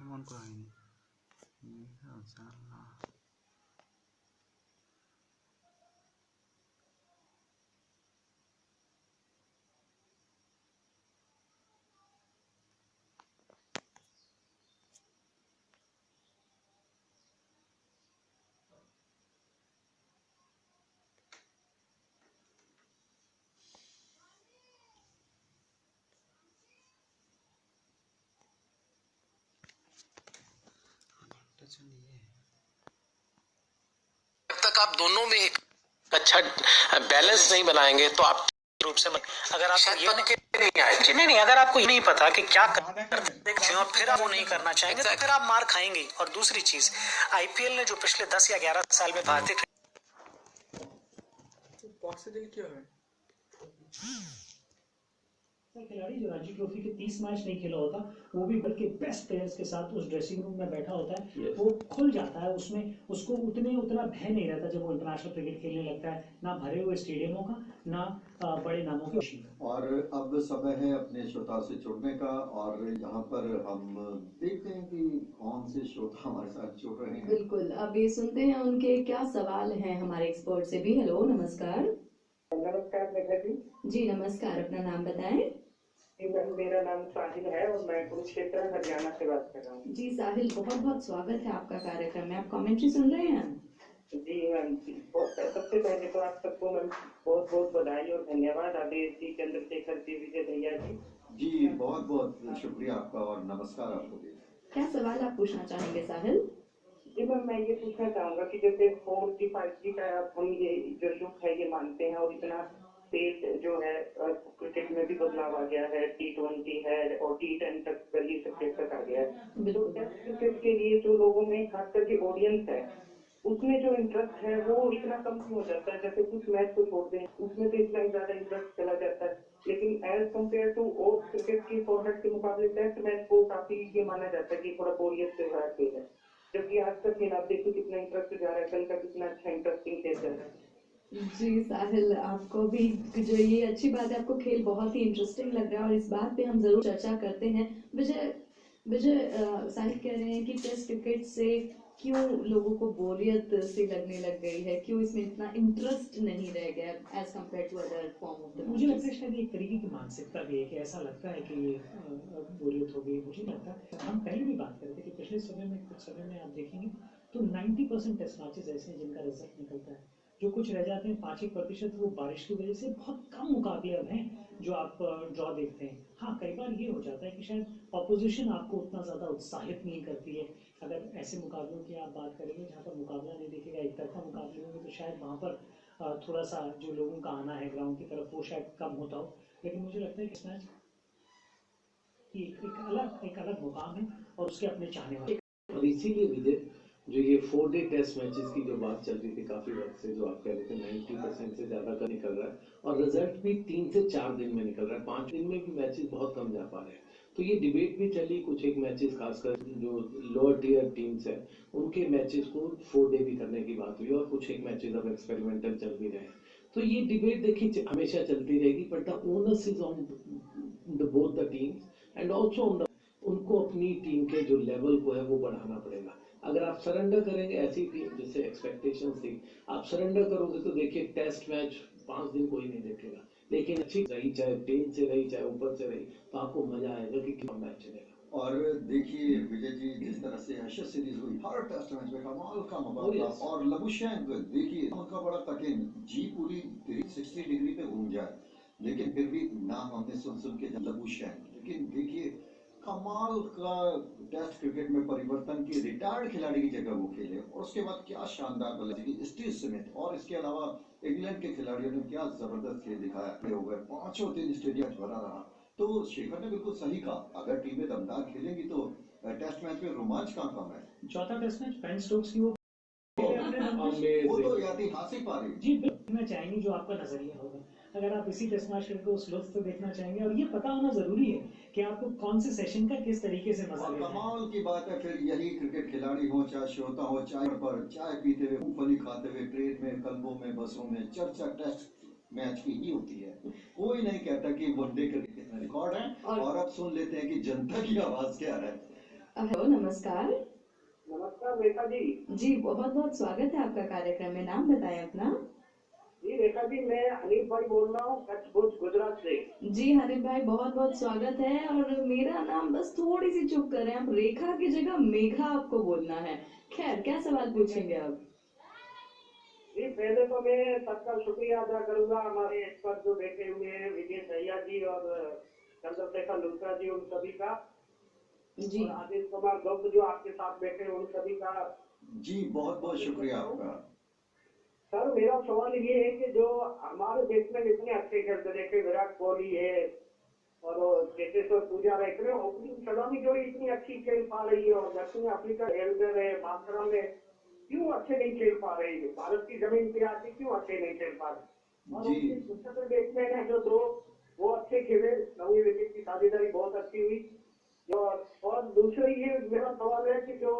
Emang kurang ini. Ini salah. जब तक आप दोनों में एक अच्छा बैलेंस नहीं बनाएंगे तो आप रूप से अगर आपको ये नहीं आए नहीं अगर आपको ये नहीं पता कि क्या करते और फिर आप वो नहीं करना चाहेंगे तो फिर आप मार खाएंगे। और दूसरी चीज, आईपीएल ने जो पिछले 10 या 11 साल में भारतीय खिलाड़ी जो रणजी ट्रॉफी के 30 मैच नहीं खेला होता, वो भी बल्कि बेस्ट प्लेयर्स के साथ उस ड्रेसिंग रूम में बैठा होता है, वो खुल जाता है उसमें, उसको उतना भय नहीं रहता जब वो इंटरनेशनल क्रिकेट खेलने लगता है, ना भरे हुए स्टेडियमों का, ना बड़े नामों की। और अब समय है अपने श्रोता से जुड़ने का, और यहाँ पर हम देखते हैं कि कौन से श्रोता हमारे साथ जुड़ रहे हैं। बिल्कुल, अब ये सुनते हैं उनके क्या सवाल हैं हमारे एक्सपर्ट से भी। हेलो, नमस्कार। नमस्कार मेघा जी। जी नमस्कार, अपना नाम बताएं। मेरा नाम साहिल है और मैं कुरुक्षेत्र हरियाणा से बात कर रहा हूँ। जी साहिल, बहुत बहुत स्वागत है आपका कार्यक्रम में। आप कमेंट्री सुन रहे हैं? जी मैम, सबसे पहले तो आप सबको मैम बहुत बहुत बधाई और धन्यवाद। आदेश जी, चंद्रशेखर जी, विजय भैया जी। जी बहुत बहुत शुक्रिया आपका और नमस्कार आपको भी। क्या सवाल आप पूछना चाहेंगे साहिल? जी मैम, मैं ये पूछना चाहूंगा कि जैसे 4G 5G का हम ये जो युग है ये मानते हैं, और इतना तेज जो है क्रिकेट में भी बदलाव आ गया है, T20 है और T10 तक गली क्रिकेट तक आ गया है, तो टेस्ट क्रिकेट के लिए जो लोगों में खास करके ऑडियंस है उसमें जो इंटरेस्ट है वो इतना कम नहीं हो जाता है। जैसे कुछ मैच को छोड़ दें उसमें तो इतना ज्यादा इंटरेस्ट चला जाता है, लेकिन एज कम्पेयर टू और क्रिकेट के फॉर्मेट के मुकाबले टेस्ट मैच को काफी ये माना जाता है कि थोड़ा बोरियत से भरा खेल है, जबकि आज तक खेल आप देखो कितना इंटरेस्ट जा रहा है, कल का कितना अच्छा इंटरेस्टिंग खेल चल रहा है। जी साहिल, आपको भी जो ये अच्छी बात है, आपको खेल बहुत ही इंटरेस्टिंग लग रहा है और इस बात पे हम जरूर चर्चा करते हैं। विजय साहिल कह रहे हैं कि टेस्ट क्रिकेट से क्यों लोगों को बोरियत सी लगने लग गई है, क्यों इसमें इतना इंटरेस्ट नहीं रह गया as compare to other form of the. मुझे लगता है शायद एक तरीके की मानसिकता भी है कि ऐसा लगता है कि ये बोरियत हो गई। मुझे लगता है हम पहले भी बात कर रहे थे कि पिछले कुछ समय में आप देखेंगे तो 90% टेस्ट मैचेस ऐसे हैं जिनका रिजल्ट निकलता है, जो कुछ रह जाते हैं 5-1% वो बारिश की वजह से बहुत कम मुकाबले अब हैं जो आप ड्रॉ देखते हैं। हाँ, कई बार ये हो जाता है कि शायद अपोजिशन आपको उतना ज़्यादा उत्साहित नहीं करती है। अगर ऐसे मुकाबलों की आप बात करेंगे जहाँ पर मुकाबला नहीं देखेगा, एक तरफा मुकाबले होंगे, तो शायद वहाँ पर थोड़ा सा जो लोगों का आना है ग्राउंड की तरफ वो शायद कम होता हो। लेकिन मुझे लगता है कि इस मैच की एक अलग मुकाम है और उसके अपने चाहने वाले। और इसीलिए विजय, जो ये 4 डे टेस्ट मैचेस की जो बात चल रही थी काफी वक्त से, जो आप कह रहे थे 90% से ज्यादा का निकल रहा है, और रिजल्ट भी 3 से 4 दिन में निकल रहा है, 5 दिन में भी मैचेस बहुत कम जा पा रहे हैं। तो ये डिबेट भी चली, कुछ एक मैचेस खासकर जो लोअर टियर टीम्स है उनके मैचेस को 4 डे भी करने की बात हुई, और कुछ एक मैचेस अब एक्सपेरिमेंटल चल भी रहे हैं। तो ये डिबेट देखिए हमेशा चलती रहेगी, but the onus is on the both the teams and also on the, उनको अपनी टीम के जो लेवल को है वो बढ़ाना पड़ेगा। अगर आप सरेंडर करेंगे ऐसी टीम जिससे एक्सपेक्टेशंस थी, आप सरेंडर करोगे तो देखिए टेस्ट मैच 5 दिन कोई नहीं देखेगा, लेकिन अच्छी रही, चाहे टेन से रही चाहे ऊपर से रही, तो आपको मजा आएगा कि क्या मैच चलेगा। और देखिए विजय जी, जिस तरह से एशेज सीरीज हुई, हर टेस्ट मैच में कमाल का मुकाबला, और लबुशेंक देखिए उनका बड़ा कठिन, जी पूरी 360 डिग्री पे घूम जाए लेकिन फिर भी नाम हमने सुन के लबुशेंक, लेकिन देखिए कमाल का टेस्ट क्रिकेट में परिवर्तन की, रिटायर्ड खिलाड़ी की जगह वो खेले, और उसके बाद क्या शानदार बल्लेबाजी, स्टीव स्मिथ, और इसके अलावा इंग्लैंड के खिलाड़ियों ने क्या जबरदस्त खेल दिखाया, हो गए 5 दिन स्टेडियम भरा रहा। तो शेखर ने बिल्कुल सही कहा, अगर टीमें दमदार खेलेंगी तो टेस्ट मैच में रोमांच कहाँ कम है। चौथा टेस्ट मैच बेन स्टोक्स की वो तो ऐतिहासिक पारी जी देखना चाहेंगे, जो आपका नजरिया होगा। अगर आप इसी टेस्ट मैच को उस लुत्फ देखना चाहेंगे, और ये पता होना जरूरी है कि आपको कौन से सेशन का किस तरीके से मजा लेना है। कमाल की बात है, फिर यही क्रिकेट खिलाड़ी हो चाहे श्रोता हो, चाय पर चाय पीते हुए, मूंगफली खाते हुए, ट्रेन में, क्लबों में, बसों में, चर्चा टेस्ट मैच की ही होती है। कोई नहीं कहता कि वनडे क्रिकेट में रिकॉर्ड है। और अब सुन लेते हैं कि जनता की आवाज क्या है। हेलो, नमस्कार। नमस्कार रेखा जी। जी, बहुत बहुत स्वागत है आपका कार्यक्रम में। नाम बताएं अपना। जी रेखा जी, मैं हनीफ भाई बोल रहा हूँ कच्छ भुज गुजरात से। जी हनीफ भाई, बहुत बहुत स्वागत है। और मेरा नाम बस थोड़ी सी चुप करें आप, रेखा की जगह मेघा आपको बोलना है। खैर, क्या सवाल पूछेंगे आप? जी पहले तो मैं सबका शुक्रिया अदा करूंगा, हमारे एक्सपर्ट जो बैठे हुए हैं विजय सैया जी और चंद्रशेखर लुथरा जी, उन सभी का। जी और आदित्य कुमार गुप्त जो आपके साथ बैठे हैं, उन सभी का। जी बहुत बहुत शुक्रिया आपका। सर मेरा सवाल ये है कि जो हमारे देश में इतने अच्छे खेलते, देखे विराट कोहली है और चेतेश्वर पुजारा, इतने ओपनिंग सलामी जोड़ी इतनी अच्छी खेल पा रही है, और दक्षिण अफ्रीका एल्डर है, मातरम है, क्यों अच्छे नहीं खेल पा रहे हैं? भारत की जमीन पे आके क्यों अच्छे नहीं खेल पा रहे? और जी उनके दूसरे बैट्समैन है जो दो, वो अच्छे खेले, नवी विकेट की साझेदारी बहुत अच्छी हुई। जो और दूसरी ये मेरा सवाल है कि जो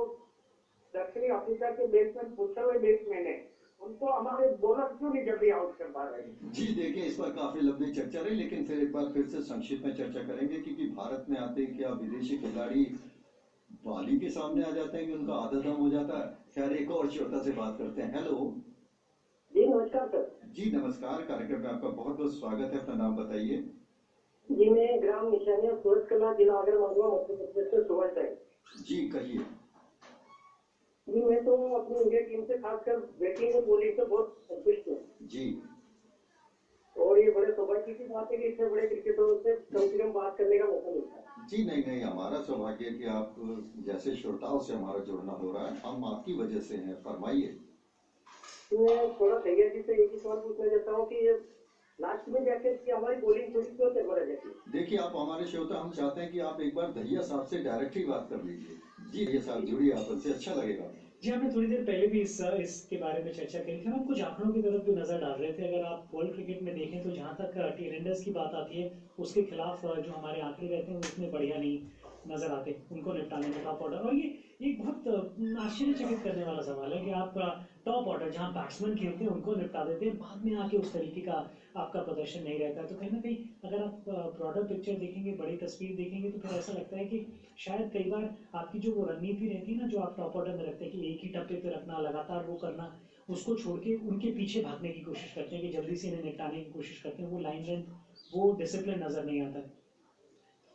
दक्षिणी अफ्रीका के बैट्समैन, पूछे हुए बैट्समैन है, उनको हमारे बॉलर क्यों नहीं जल्दी आउट कर पा रहे हैं? जी देखिए, इस पर काफी लंबी चर्चा रही, लेकिन फिर एक बार फिर से संक्षिप्त में चर्चा करेंगे, क्योंकि भारत में आते ही क्या विदेशी खिलाड़ी बाली के सामने आ जाते हैं कि उनका आधा दम हो जाता है। खैर, एक और श्रोता से बात करते हैं। हेलो जी नमस्कार सर। जी नमस्कार, कार्यक्रम में आपका बहुत बहुत स्वागत है। अपना नाम बताइए। जी मैं ग्राम निशानिया सूरज कला जिला आगर मालवा मध्य प्रदेश से सुभाष है। जी कहिए। जी मैं तो अपनी इंडिया टीम से खासकर बैटिंग और बॉलिंग से बहुत संतुष्ट हूँ। जी और ये बड़े सौभाग्य की बात है कि इतने बड़े क्रिकेटरों से कम से कम बात करने का मौका मिलता है। जी नहीं नहीं, हमारा सौभाग्य है कि आप जैसे श्रोताओं से हमारा जुड़ना हो रहा है, हम आपकी वजह से हैं। फरमाइए। मैं थोड़ा भैया जी से एक ही सवाल पूछना चाहता हूँ कि लास्ट में जाके कि हमारी बॉलिंग थोड़ी क्यों चल रही है? देखिए, आप हमारे श्रोता, हम चाहते हैं कि आप एक बार दहिया साहब से डायरेक्ट ही बात कर लीजिए। जी दहिया साहब जुड़िए, आप उनसे अच्छा लगेगा। जी, हमने थोड़ी देर पहले भी इसके बारे में चर्चा करी थी। हम कुछ आंकड़ों की तरफ भी नजर डाल रहे थे। अगर आप वर्ल्ड क्रिकेट में देखें तो जहां तक टेलेंडर्स की बात आती है, उसके खिलाफ जो हमारे आंकड़े रहते हैं उसमें बढ़िया नहीं नजर आते उनको निपटाने में टॉप ऑर्डर। और ये एक बहुत आश्चर्यचकित करने वाला सवाल है कि आप टॉप ऑर्डर जहां बैट्समैन खेलते हैं उनको निपटा देते हैं, बाद में आके उस तरीके का आपका प्रदर्शन नहीं रहता। तो कहीं ना कहीं अगर आप ब्रॉडर पिक्चर देखेंगे, बड़ी तस्वीर देखेंगे, तो फिर ऐसा लगता है कि शायद कई बार आपकी जो वो रणनीति रहती है ना, जो आप टॉप ऑर्डर में रखते हैं कि एक ही टप्पे पे रखना, लगातार वो करना, उसको छोड़ के उनके पीछे भागने की कोशिश करते हैं कि जल्दी से इन्हें निपटाने की कोशिश करते हैं। वो लाइन लेंथ, वो डिसिप्लिन नजर नहीं आता है।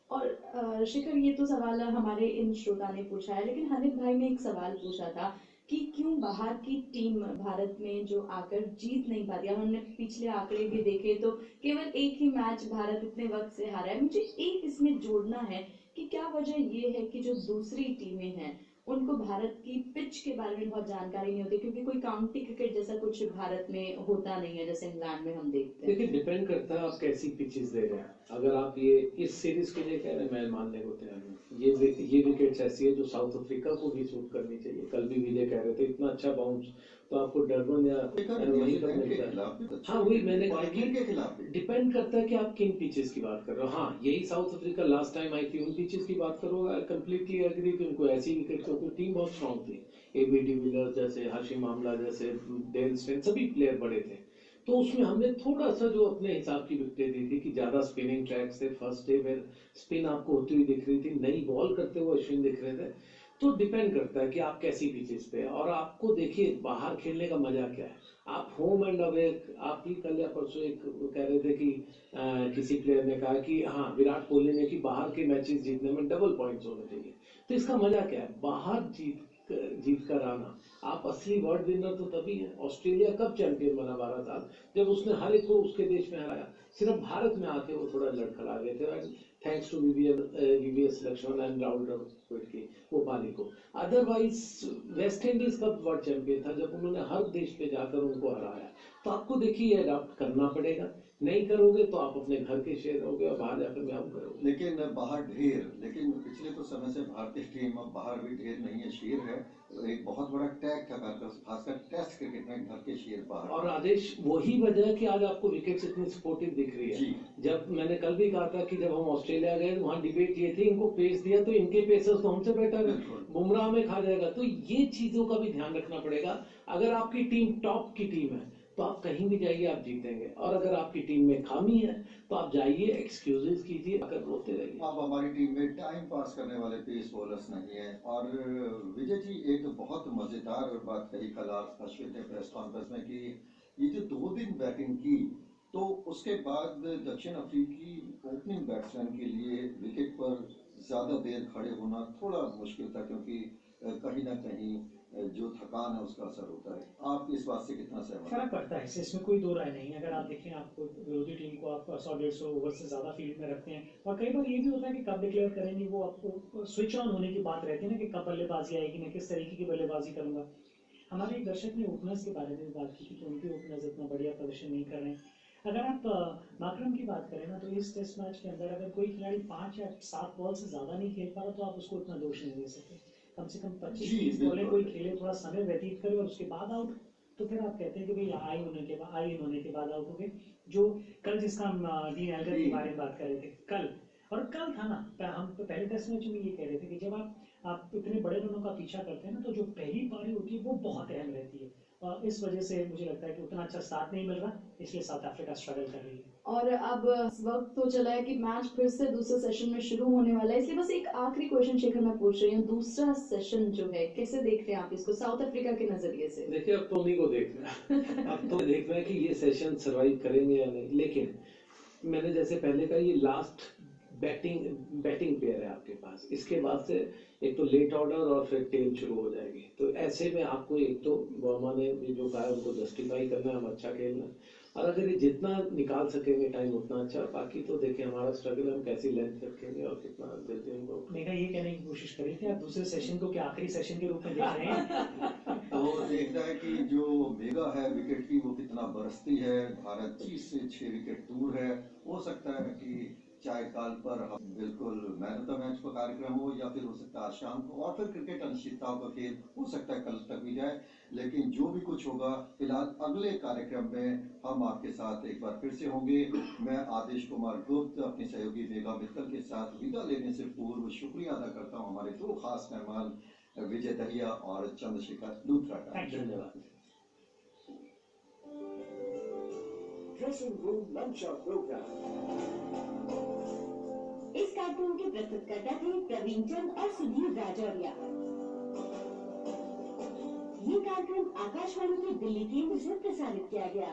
और शिखर, ये तो सवाल हमारे इन श्रोता ने पूछा है, लेकिन हनीफ भाई ने एक सवाल पूछा था कि क्यों बाहर की टीम भारत में जो आकर जीत नहीं पाती। अब हमने पिछले आंकड़े भी देखे तो केवल एक ही मैच भारत इतने वक्त से हारा है। मुझे एक इसमें जोड़ना है कि क्या वजह ये है कि जो दूसरी टीमें हैं उनको भारत की पिच के बारे में बहुत जानकारी नहीं होती, क्योंकि कोई काउंटी क्रिकेट जैसा कुछ भारत में होता नहीं है जैसे इंग्लैंड में हम देखते हैं। देखिए, डिपेंड करता है आप कैसी पिचेस दे रहे हैं। अगर आप ये इस सीरीज के लिए कह रहे हैं, मैं मानने को तैयार हूँ। ये विकेट्स ऐसी है जो साउथ अफ्रीका को भी सूट करनी चाहिए। कल भी विजय कह रहे थे इतना अच्छा बाउंस तो आपको डरबन या वहीं पर मिलता है। हाँ, वही मैंने कहा कि डिपेंड करता है कि आप किन पिचेस की बात कर रहे हो। हाँ, यही south Africa last time I थी, उन पिचेस की बात करोगे, कंप्लीटली एग्री कि उनको ऐसी विकेट, क्योंकि टीम बहुत स्ट्रॉन्ग थी। एबी डिविलियर्स जैसे, हाशिम आमला जैसे, डेल स्टेन, सभी प्लेयर बड़े थे। तो उसमें हमने थोड़ा सा जो अपने हिसाब की विकेटें दी थी कि ज्यादा स्पिनिंग ट्रैक्स थे। फर्स्ट डे में स्पिन आपको होती हुई दिख रही थी, नई बॉल करते हुए अश्विन दिख रहे थे। तो डिपेंड करता है कि आप कैसी पिचेस पे, और आपको देखिए बाहर खेलने का मजा क्या है। आप होम एंड अवे, आप भी कल या परसों एक कह रहे थे कि किसी प्लेयर ने कहा कि हाँ, विराट कोहली ने कि बाहर के मैचेस जीतने में डबल पॉइंट्स होने चाहिए। तो इसका मजा क्या है? बाहर जीत कर आना। आप असली वर्ल्ड विनर तो तभी है। ऑस्ट्रेलिया कब चैंपियन बना 12 साल, जब उसने हर एक को उसके देश में हराया। सिर्फ भारत में आके वो थोड़ा लड़खड़ा गए थे, thanks to VVS Laxman and Rahul Dravid की वो पारी को। अदरवाइज वेस्ट इंडीज कब वर्ल्ड चैंपियन था, जब उन्होंने हर देश पे जाकर उनको हराया। तो आपको देखिए अडॉप्ट करना पड़ेगा। नहीं करोगे तो आप अपने घर के शेर होगे और बाहर जाकर म्याऊं करोगे। लेकिन बाहर ढेर, लेकिन पिछले कुछ समय से भारतीय टीम अब बाहर भी ढेर नहीं है, शेर है। एक बहुत बड़ा टैग था, खासकर टेस्ट क्रिकेट में घर के शेर बाहर। और आदेश, वही वजह है कि आज आपको विकेट्स इतनी सपोर्टिव दिख रही है। जब मैंने कल भी कहा था कि जब हम ऑस्ट्रेलिया गए वहां डिबेट ये थी, इनको पेस दिया तो इनके पेसर्स तो हमसे बेटर है, बुमराह में खा जाएगा। तो ये चीजों का भी ध्यान रखना पड़ेगा। अगर आपकी टीम टॉप की टीम है तो आप कहीं भी जाइए आप जीतेंगे। और अगर आपकी टीम में खामी है तो आप जाइए, एक्सक्यूजेस कीजिए, अगर रोते रहिए। अब हमारी टीम में टाइम पास करने वाले पेस बॉलर्स नहीं है। और विजय जी एक बहुत मजेदार बात कही कल अश्विन ने प्रेस कॉन्फ्रेंस में कि ये जो 2 दिन बैटिंग की तो उसके बाद दक्षिण अफ्रीकी ओपनिंग बैट्समैन के लिए विकेट पर ज्यादा देर खड़े होना थोड़ा मुश्किल था, क्योंकि कहीं ना कहीं जो थकान है उसका असर होता है। आप इस बात से कितना सहमत? फर्क पड़ता है, इसमें कोई दो राय नहीं है। अगर आप देखें, आपको विरोधी टीम को आप 100-150 ओवर से ज़्यादा फील्ड में रखते हैं, और कई बार ये भी होता है कि कब डिक्लेयर करेंगे, वो आपको स्विच ऑन होने की बात रहती है ना, कि कब बल्लेबाजी आएगी, मैं किस तरीके की बल्लेबाजी करूंगा। हमारे एक दर्शक ने ओपनर्स के बारे में बात की थी कि उनके ओपनर्स इतना बढ़िया प्रदर्शन नहीं कर रहे हैं। अगर आप माकरम की बात करें ना, तो इस टेस्ट मैच के अंदर अगर कोई खिलाड़ी 5 या 7 बॉल से ज़्यादा नहीं खेल पा रहा, तो आप उसको इतना दोष नहीं दे सकते। कम से कम 25-30 बॉलें कोई खेले, थोड़ा समय व्यतीत करे और उसके बाद आउट, तो फिर आप कहते हैं कि भाई आई इन होने के बाद आउट हो गए। जो कल जिसका हम डीन एल्गर के बारे में बात कर रहे थे, कल था ना, हम तो पहले टेस्ट मैच में ये कह रहे थे कि जब आप इतने बड़े रनों का पीछा करते हैं ना, तो जो पहली पारी होती है वो बहुत अहम रहती है। और इस वजह से मुझे लगता है कि उतना अच्छा स्टार्ट नहीं मिल रहा, इसलिए साउथ अफ्रीका स्ट्रगल कर रही है। और अब वक्त तो चला है कि मैच फिर से दूसरे सेशन में शुरू होने वाला है, इसलिए बस एक आखिरी क्वेश्चन शेखर मैं पूछ रही हूँ, दूसरा सेशन जो है कैसे देख रहे हैं आप इसको साउथ अफ्रीका के नजरिए से? देखिए, अब तो उन्हीं को देखना है अब तो देखना है कि ये सेशन सर्वाइव करेंगे या नहीं। लेकिन मैंने जैसे पहले कहा, ये लास्ट बैटिंग पेयर है आपके पास। इसके बाद से एक तो लेट ऑर्डर और फिर टेल शुरू हो जाएगी। तो ऐसे में आपको एक तो वर्मा ने जो कहा उनको जस्टिफाई करना है, हम अच्छा खेलना है, और अगर ये जितना निकाल सकेंगे टाइम उतना अच्छा। बाकी तो देखिए हमारा स्ट्रगल, हम कैसी लेंथ रखेंगे और कितना देते हैं उनको। मेरा ये कहने की कोशिश करी थी, आप दूसरे सेशन को क्या आखिरी सेशन के रूप में देख रहे हैं? तो देखना है कि जो मेगा है विकेट की वो कितना बरसती है। भारत 30 से 6 विकेट दूर है। हो सकता है कि चाय काल पर हम बिल्कुल मैन ऑफ द मैच का कार्यक्रम हो, या फिर हो सकता है आज शाम को, और फिर क्रिकेट अनिश्चितताओं का खेल हो सकता है कल तक भी जाए। लेकिन जो भी कुछ होगा, फिलहाल अगले कार्यक्रम में हम आपके साथ एक बार फिर से होंगे। मैं आदेश कुमार गुप्त अपने सहयोगी मेघा मित्तल के साथ विदा लेने से पूर्व शुक्रिया अदा करता हूँ हमारे 2 खास मेहमान विजय दहिया और चंद्रशेखर लूथरा का। धन्यवाद। Dressing room lunch programme. इस कार्यक्रम के प्रस्तुतकर्ता थे प्रवीण चंद और सुधीर राजौरिया। ये कार्यक्रम आकाशवाणी के दिल्ली केंद्र से प्रसारित किया गया।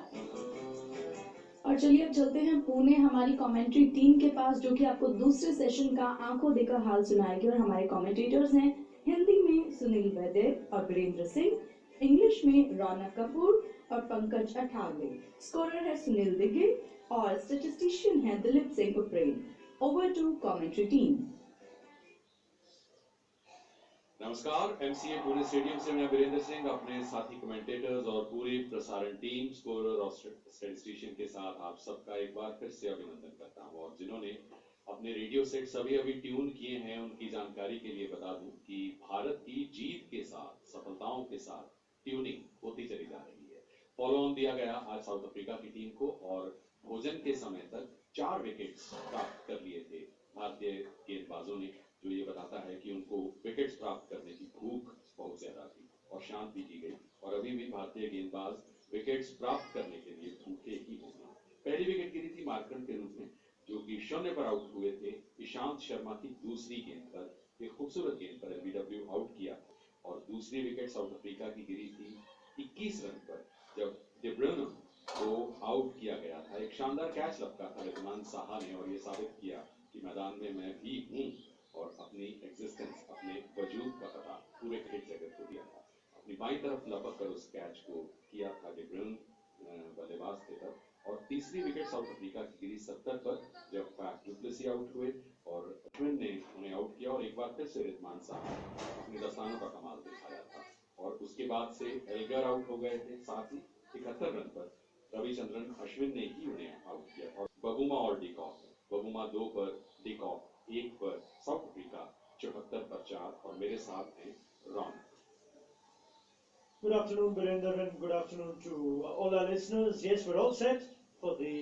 और चलिए अब चलते हैं पुणे हमारी कमेंट्री टीम के पास, जो कि आपको दूसरे सेशन का आंखों देखा हाल सुनाएगी। और हमारे कमेंटेटर्स हैं हिंदी में सुनील वैद्य और वीरेंद्र सिंह, इंग्लिश में रौनक कपूर और पंकज अठारवे, स्कोरर है सुनील दिग्गे और स्टैटिस्टिशियन है दिलीप सिंह उप्रेन। Over to commentary team. नमस्कार, एमसीए पुणे स्टेडियम से मैं वीरेंद्र सिंह अपने साथी कमेंटेटर्स और पूरी प्रसारण टीम, स्कोरर और स्टैटिस्टिशियन के साथ आप सबका एक बार फिर से अभिनंदन करता हूं। और जिन्होंने अपने रेडियो सेट अभी ट्यून किए हैं, उनकी जानकारी के लिए बता दूं कि भारत की जीत के साथ, सफलताओं के साथ ट्यूनिंग होती चली जा रही है। फॉलो ऑन दिया गया आज साउथ अफ्रीका की टीम को, और भोजन के समय तक 4 विकेट्स प्राप्त कर लिए थे भारतीय गेंदबाजों ने, जो ये बताता है कि उनको विकेट्स प्राप्त करने की भूख बहुत ज्यादा थी और शांत भी की गई। और अभी भी भारतीय गेंदबाज विकेट्स प्राप्त करने के लिए भूखे ही होंगे। पहली विकेट गिरी थी मार्कंड के रूप में, जो कि 0 पर आउट हुए थे। ईशांत शर्मा की दूसरी गेंद पर, एक खूबसूरत गेंद पर एलबीडब्ल्यू आउट किया। और दूसरी विकेट साउथ अफ्रीका की गिरी थी 21 रन पर, जब डिब्रुन को आउट किया गया था। एक शानदार कैच लपका था रिजवान साहा ने, और ये साबित किया कि मैदान में मैं भी हूँ, और अपनी एग्जिस्टेंस, अपने वजूद का पता पूरे क्रिकेट जगत को दिया था। अपनी बाईं तरफ लपक कर उस कैच को किया था डिब्रुन, बल्लेबाज थे तब। और तीसरी विकेट साउथ अफ्रीका की गिरी 70 पर, जब पैट डुप्लेसी आउट हुए और अश्विन ने उन्हें आउट किया। और एक बार फिर से रिजवान साहा अपने दस्तानों का कमाल दिखाया था। और उसके बाद से एल्गर आउट हो गए थे, साथ ही 71 रन पर रविचंद्रन अश्विन ने ही उन्हें आउट किया। और बबूमा और डिकॉक, बबूमा 2 पर, डिकॉक 1 पर, साउथ अफ्रीका 74 पर 4। और मेरे साथ हैं Ron. Good afternoon, Virender, and good afternoon to all our listeners. Yes, we're all set for the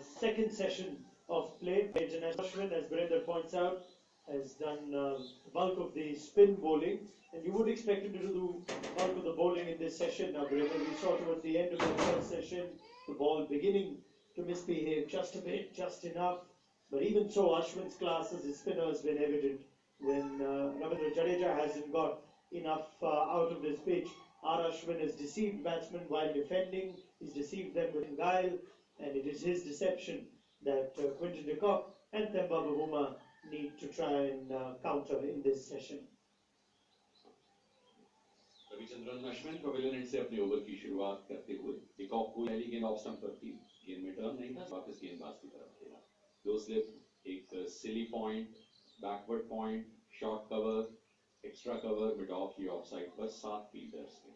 second session of play by International Ashwin, as Virender points out. has done the bulk of the spin bowling, and you would expect him to do the bulk of the bowling in this session. Now, we saw towards the end of the first session the ball beginning to misbehave just a bit, just enough. But even so, Ashwin's class as a spinner has been evident when Ravindra Jadeja hasn't got enough out of this pitch. R. Ashwin has deceived batsmen while defending. He's deceived them with guile, and it is his deception that Quinton de Kock and Themba Bavuma need to try and counter in this session. Ravichandran Ashwin pavilion and से अपने over की शुरुआत करते हुए de Kock को पहली गेंद off stump पर थी, गेंद में टर्न नहीं था, वापस गेंदबाज की तरफ खेला, दो स्लिप, एक silly point, backward point, short cover, extra cover, mid of की ऑफ साइड पर 7 फील्डर्स थे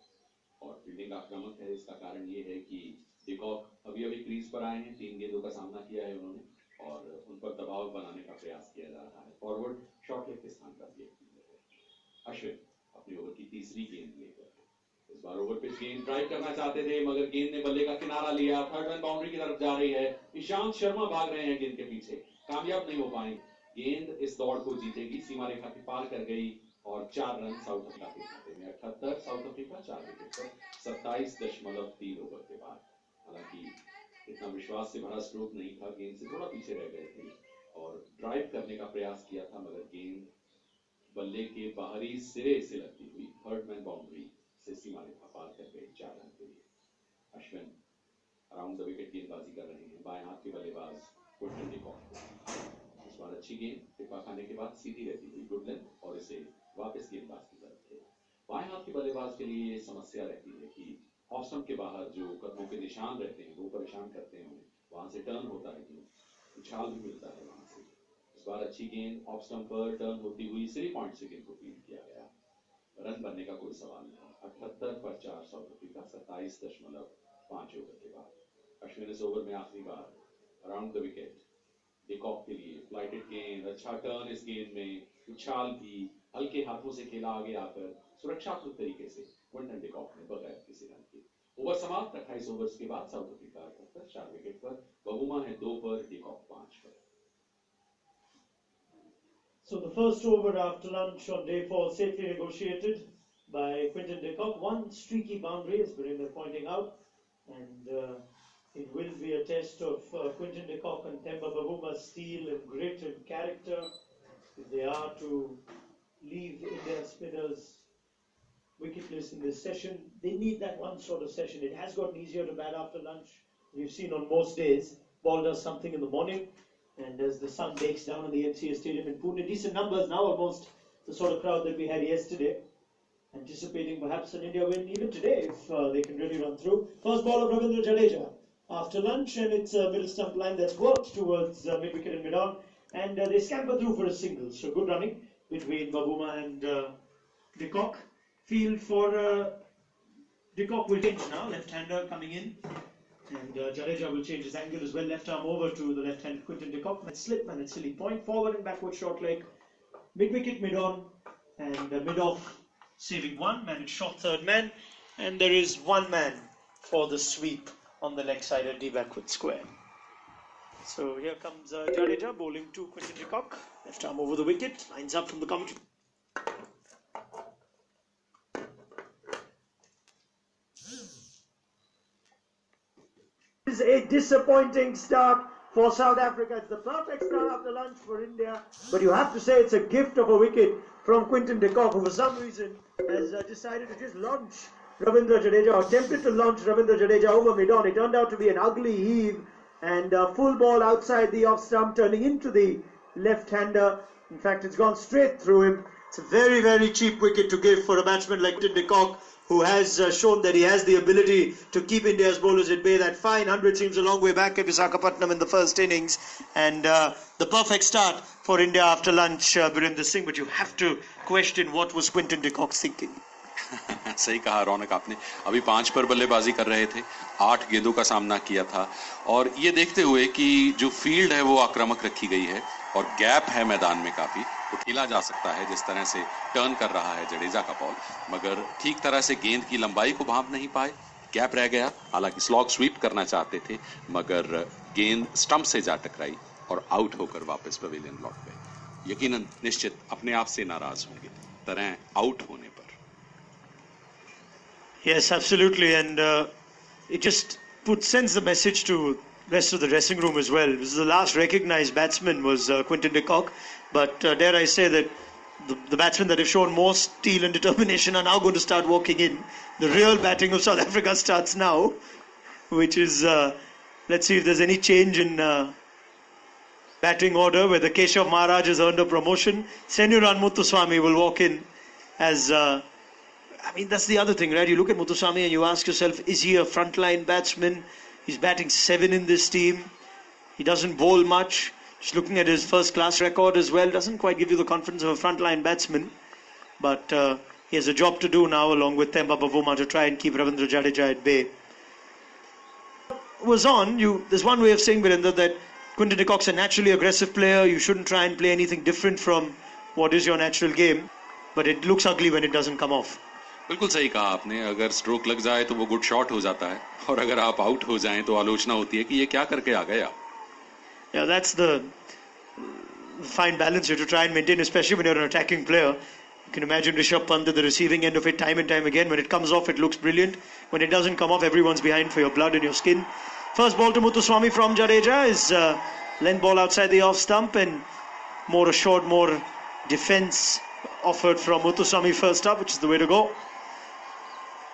और फील्डिंग आक्रामक है। इसका कारण ये है कि de Kock अभी क्रीज पर आए हैं, 3 गेंदों का सामना किया है उन्होंने और उन पर दबाव बनाने का प्रयास किया जा रहा है। फॉरवर्ड शॉर्ट लेग के स्थान पर भी अश्विन अपनी ओवर की तीसरी गेंद लेकर इस बार ओवर पिच गेंद ड्राइव करना चाहते थे, मगर गेंद ने बल्ले का किनारा लिया, थर्ड मैन बाउंड्री की तरफ जा रही है। ईशांत शर्मा भाग रहे हैं गेंद के पीछे, कामयाब नहीं हो पाएंगे। गेंद इस दौड़ को जीतेगी, सीमा रेखा के पार कर गई और 4 रन साउथ अफ्रीका के खाते में। 78 साउथ अफ्रीका 4 विकेट पर 27.3 ओवर के बाद। हालांकि इतना विश्वास से भरा स्ट्रोक नहीं था, गेंद से थोड़ा पीछे रह गए थे और ड्राइव करने का प्रयास किया था, मगर गेंद बल्ले के बाहरी सिरे से लगती हुई थर्ड मैन बाउंड्री से सीमा रेखा पार कर गई 4 रन के लिए। अश्विन अराउंड द विकेट गेंदबाजी कर रहे हैं, बाएं हाथ के बल्लेबाज क्विंटन डी कॉक। इस बार अच्छी गेंद टिप्पा खाने के बाद सीधी रहती हुई गुड लेंथ और इसे वापस गेंदबाज की तरफ खेला। बाएं हाथ के बल्लेबाज के लिए ये समस्या रहती है कि ऑफ स्टंप के बाहर जो कदमों के निशान रहते हैं वो परेशान करते हैं उन्हें, वहां से टर्न होता है, उछाल भी मिलता है वहां से। इस बार अच्छी गेंद ऑफ स्टंप पर टर्न होती हुई 3 पॉइंट से गेंद को फील्ड किया गया, रन बनने का कोई सवाल नहीं। 78 पर 4 साउथ अफ्रीका 27.5 ओवर के बाद। अश्विन इस ओवर में आखिरी बार around the wicket de Kock के लिए फ्लाइटेड गेंद, अच्छा टर्न इस गेंद में, उछाल भी हल्के हाथों से खेला आगे आकर सुरक्षात्मक तरीके से क्विंटन de Kock ने बगैर किसी रन के। ओवर समाप्त। 28 ओवर्स के बाद साउथ अफ्रीका 78 4 विकेट पर, बबूमा है 2 पर, de Kock 5 पर। So the first over after lunch on day 4 safely negotiated by Quinton de Kock. One streaky boundary, as Virendra pointing out, and it will be a test of Quinton de Kock and Themba Bavuma's steel and grit and character if they are to leave Indian spinners wicketless in this session. They need that one sort of session. It has gotten easier to bat after lunch. We've seen on most days, ball does something in the morning, and as the sun bakes down in the MCA Stadium in Pune, decent numbers now, almost the sort of crowd that we had yesterday, anticipating perhaps an India win even today if they can really run through. First ball of Ravindra Jadeja after lunch, and it's a middle stump line that's worked towards mid-wicket and mid-on, and they scamper through for a single. So good running between Bavuma and de Kock. Field for de Kock will change now, left-hander coming in. And Jadeja will change his angle as well, left arm over to the left-handed Quinton de Kock. And slip and a silly point, forward and backward short leg, mid-wicket, mid-on, and mid-off saving one, managed shot third man, and there is one man for the sweep on the leg side at D backward square. So here comes Jadeja bowling to Quinton de Kock, left arm over the wicket, lines up from the commentary. Is a disappointing start for South Africa. It's the perfect start after lunch for India, but you have to say it's a gift of a wicket from Quinton de Kock, who for some reason has decided to just launch Ravindra Jadeja, or attempted to launch Ravindra Jadeja over mid-on. It turned out to be an ugly heave and full ball outside the off stump, turning into the left-hander. In fact, it's gone straight through him. It's a very, very cheap wicket to give for a batsman like Quinton de Kock, who has shown that he has the ability to keep India's bowlers at bay. That fine 100 seems a long way back at Visakhapatnam in the first innings, and the perfect start for India after lunch, Virendra Singh. But you have to question what was Quinton de Kock thinking. सही कहा रौनक आपने। अभी 5 पर बल्लेबाजी कर रहे थे, 8 गेंदों का सामना किया था, और ये देखते हुए कि जो फील्ड है वो आक्रामक रखी गई है और गैप है मैदान में काफी, तो खेला जा सकता है जिस तरह से टर्न कर रहा है जडेजा का बॉल, मगर ठीक तरह से गेंद की लंबाई को भांप नहीं पाए, गैप रह गया। हालांकि स्लॉग स्वीप करना चाहते थे, मगर गेंद स्टंप से जा टकराई और आउट होकर वापस पवेलियन लौट गए। यकीनन निश्चित अपने आप से नाराज होंगे तरह आउट होने पर। Yes, absolutely, and it just sends the message to rest of the dressing room as well. This is the last recognized batsman was Quinton de Kock, but dare I say that the batsmen that have shown more steel and determination are now going to start walking in. The real batting of South Africa starts now, which is let's see if there's any change in batting order, whether Keshav Maharaj has earned a promotion. Senuran Muthuswamy will walk in as I mean, that's the other thing, right? You look at Muthuswamy and you ask yourself, is he a frontline batsman? He's batting 7 in this team. He doesn't bowl much. Just looking at his first-class record as well, doesn't quite give you the confidence of a frontline batsman. But he has a job to do now, along with Temba Bavuma, to try and keep Ravindra Jadeja at bay. There's one way of saying, Virendra, that Quinton de Kock's a naturally aggressive player. You shouldn't try and play anything different from what is your natural game. But it looks ugly when it doesn't come off. बिल्कुल सही कहा आपने, अगर stroke लग जाए तो वो good shot हो जाता है, और अगर आप आउट हो जाएं तो आलोचना होती है कि ये क्या करके आ गया. Yeah, that's the fine balance you have to try and maintain, especially when you're an attacking player. You can imagine Rishabh Pant at the receiving end of it time and time again. When it comes off, it looks brilliant. When it doesn't come off, everyone's behind for your blood and your skin. First ball to Muthuswamy from Jadeja is length ball outside the off stump, and more assured, more defence offered from Muthuswamy first up, which is the way to go.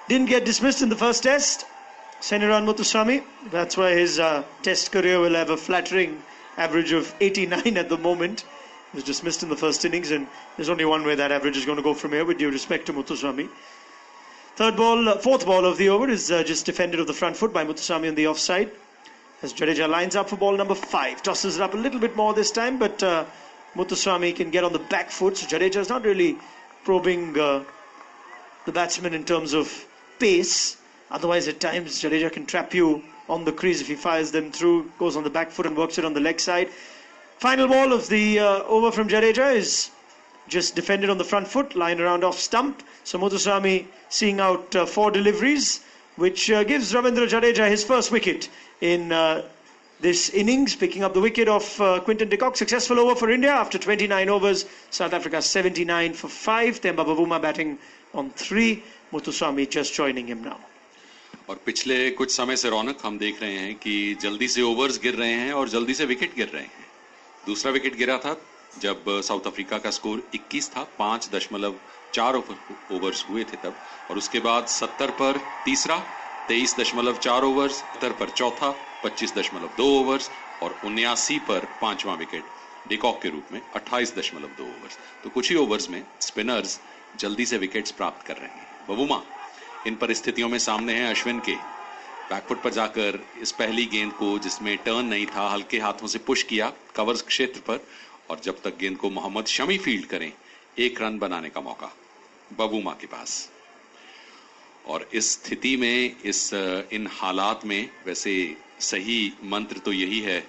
Didn't get dismissed in the first test, Senuran Muthuswamy. That's why his test career will have a flattering average of 89 at the moment. He was dismissed in the first innings, and there's only one way that average is going to go from here, with due respect to Muthuswamy. Fourth ball of the over is just defended of the front foot by Muthuswamy on the offside. As Jadeja lines up for ball number 5. Tosses it up a little bit more this time, but Muthuswamy can get on the back foot. So Jadeja is not really probing the batsman in terms of pace. Otherwise, at times, Jadeja can trap you on the crease if he fires them through. Goes on the back foot and works it on the leg side. Final ball of the over from Jadeja is just defended on the front foot, line around off stump. So Muthuswamy seeing out 4 deliveries, which gives Ravindra Jadeja his first wicket in this innings, picking up the wicket of Quinton de Kock. Successful over for India after 29 overs. South Africa 79 for 5. Temba Bavuma batting on 3. Muthuswamy just joining him now. और पिछले कुछ समय से रौनक हम देख रहे हैं कि जल्दी से ओवर्स गिर रहे हैं और जल्दी से विकेट गिर रहे हैं. दूसरा विकेट गिरा था जब साउथ अफ्रीका का स्कोर 21 था, 5.4 ओवर्स हुए थे तब, और उसके बाद 70 पर तीसरा, 23.4 ओवर्स, 70 पर चौथा, 25.2 ओवर्स और 79 पर 5वां विकेट de Kock के रूप में 28.2 ओवर्स. तो कुछ ही ओवर्स में स्पिनर्स जल्दी से विकेट्स प्राप्त कर रहे हैं. बवुमा इन परिस्थितियों में सामने हैं अश्विन के. बैकफुट पर जाकर इस पहली गेंद को, जिसमें टर्न नहीं था, हल्के हाथों से पुश किया कवर्स क्षेत्र पर, और जब तक गेंद को मोहम्मद शमी फील्ड करें 1 रन बनाने का मौका बवुमा के पास. और इस स्थिति में, इन हालात में, वैसे सही मंत्र तो यही है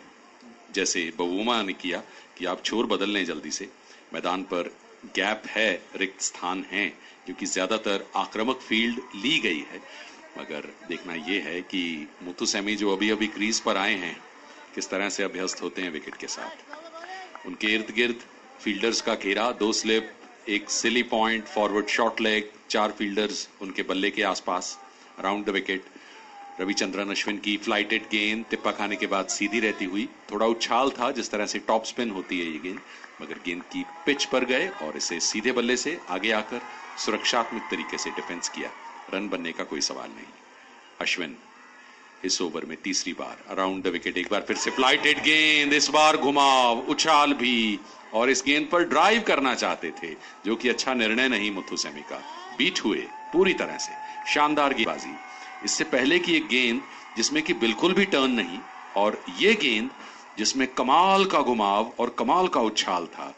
जैसे बवुमा ने किया कि आप छोर बदल लें जल्दी से. मैदान पर गैप है, रिक्त स्थान है, क्योंकि ज्यादातर आक्रामक फील्ड ली गई है. मगर देखना यह है कि मुथुसेमी जो अभी अभी क्रीज पर आए हैं किस तरह से अभ्यस्त होते हैं विकेट के साथ. उनके इर्द गिर्द फील्डर्स का घेरा, 2 slip, 1 silly point, forward short leg, 4 fielders उनके बल्ले के आसपास around the wicket. Ravichandran Ashwin की फ्लाइटेड गेंद तिप्पा खाने के बाद सीधी रहती हुई, थोड़ा उछाल था जिस तरह से टॉप स्पिन होती है ये गेंद, मगर गेंद की पिच पर गए और इसे सीधे बल्ले से आगे आकर सुरक्षात्मक तरीके से डिफेंस किया. रन बनने का कोई सवाल नहीं. अश्विन इस ओवर में तीसरी बार अराउंड द विकेट. एक बार फिर से फ्लाइटेड गेंद, इस बार घुमाव, उछाल भी, और इस गेंद पर ड्राइव करना चाहते थे, जो कि अच्छा निर्णय नहीं मुथुसेमी का. बीट हुए पूरी तरह से. शानदार गेंदबाजी. इससे पहले की एक गेंद जिसमें कि बिल्कुल भी टर्न नहीं, और ये गेंद जिसमें कमाल का घुमाव और कमाल का उछाल था.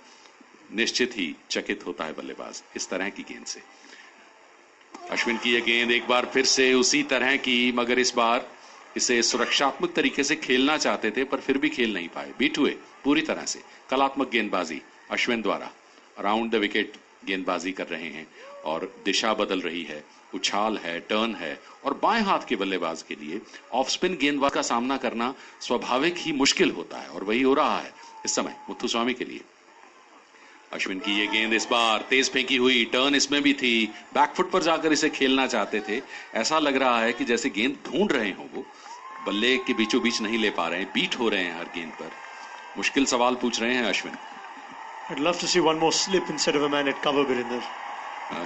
निश्चित ही चकित होता है बल्लेबाज इस तरह की गेंद से. अश्विन की यह गेंद एक बार फिर से उसी तरह की, मगर इस बार इसे सुरक्षात्मक तरीके से खेलना चाहते थे पर फिर भी खेल नहीं पाए. बीट हुए पूरी तरह से. कलात्मक गेंदबाजी अश्विन द्वारा. अराउंड द विकेट गेंदबाजी कर रहे हैं और दिशा बदल रही है. उछाल है, टर्न है, और बाएं हाथ के बल्लेबाज के लिए ऑफ स्पिन गेंदबाज का सामना करना स्वाभाविक ही मुश्किल होता है, और वही हो रहा है इस समय मुथुस्वामी के लिए. अश्विन की ये गेंद इस बार तेज फेंकी हुई, टर्न इसमें भी थी, बैकफुट पर जाकर इसे खेलना चाहते थे। ऐसा लग रहा है कि जैसे गेंद ढूंढ रहे हो, वो बल्ले के बीचों बीच नहीं ले पा रहे हैं, बीट हो रहे हैं हर गेंद पर। मुश्किल सवाल पूछ रहे हैं Ashwin. I'd love to see one more slip instead of a man at cover, Birinder.